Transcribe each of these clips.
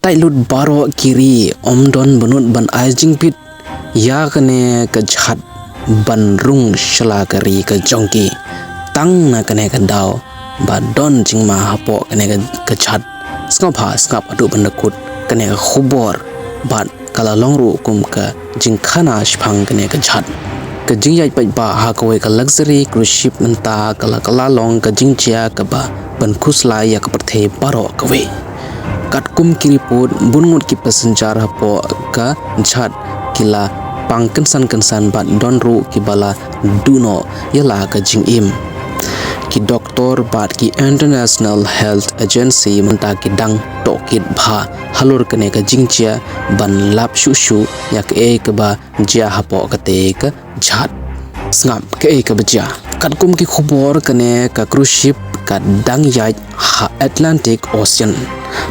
tai lut baro kiri omdon benut ban ajing pit ya kene ke Jhad ban rung shala kari ke jongki tang na kene ke dau ba don jing ma hapo kene ke Jhad Sngap adu bandakut kene ke Khubor ba kala longru kum ke jing khana shpang kene ke Jhad ke jing yai pai ba ha ko ke luxury cruise ship mynta kala long ke jing chia ke ba ban khusla ya ke perthe baro ke we katkum kiriput bungut ki passenger hapo ka Jhad kila pang kensan bat don ru ki bala duno yala ka jing im ki doktor bat ki International Health Agency mynta ki dang tokit bha halur kene ka jing chia ban lap shu yak ke ba jia hapo ka te ka Jhad Sngap ke ka bja katkum ki khubor kene ka cruise ship ka dang yai Atlantic Ocean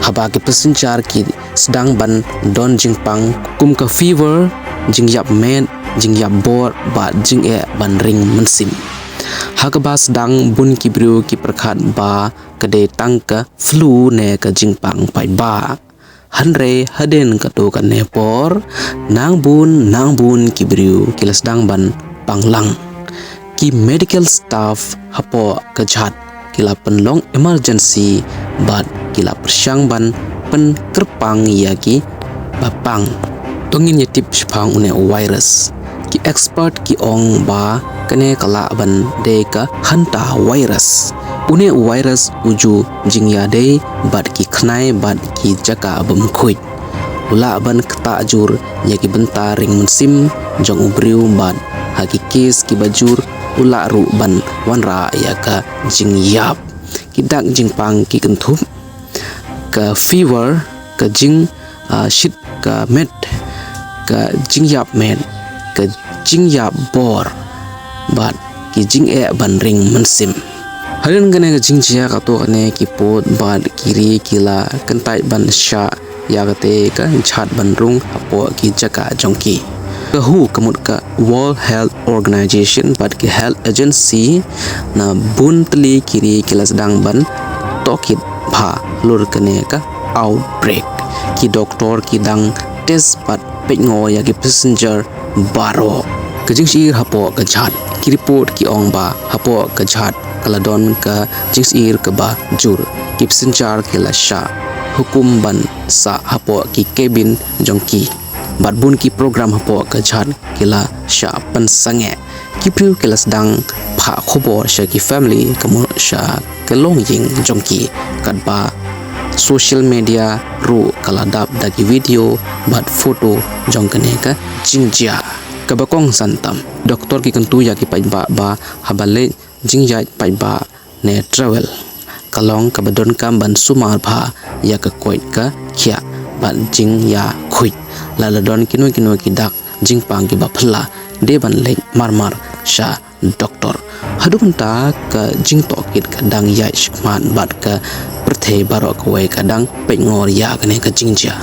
haba ki passenger ki sedang ban don jingpang kum ka fever jing yap men jing yap bor ba jing ban ring mensim hakaba sedang bun ki Briew ki perkhat ba kade tang ka flu ne ka jingpang pai ba hanre haden ka to ka ne por nang bun ki Briew ki sedang ban panglang ki medical staff hapo ka Jhad kila penlong emergency bat kila persyang ban pen kerpang yaki bapang tongin yatip shpang une virus ki expert ki ong ba kene kala ban de ka hanta virus une virus uju jingya de bat ki khnai bat ki jaka bam khuit ula ban kta jur yaki benta ring mensim jong Briew bat haki case ki bajur ula ru ban wanra ya ka jing yap kidak jing pang ki kentup ka fever ka jing shit ka med ka jing yap med ka jing yap bor bat ki jing ban ring mensim halen gane ka jing chia ka to ne ki pot bat kiri kila kentai ban sha ya ka te ka Jhad ban rung apo ki jaka jongki ka hu kamut ka World Health Organization bat ki health agency na bun tli kiri kila sedang ban tokit bha lur kene ka outbreak ki doktor ki dang test bat Lyngngoh ya ki passenger baro ka jing sir hapo ka Jhad ki report ki ong ba hapo ka Jhad kala don ka jing sir ka ba jur ki passenger kila sha hukum ban sa hapo ki cabin jongki bat bun ki program hapo ka Jhad kila sha pan sange ki Briew kila sedang pha khobor sha ki family kamu sha kelong ying jongki kat ba social media ru kala dap dagi video bat foto jong kene ka jingjia ka bakong santam doktor ki kentu ya ki pai ba habale jingjia pai ba ne travel kalong ka badon kam ban sumar bha ya ka koit ka khia ban jing ya khuit laladon kino ki dak jingpang ki ba phla de ban le marmar sha doktor hadum ta ka jing tokit ka dang ya shkman bat ka perthe barok we ka dang Lyngngoh ya kane ka jingjia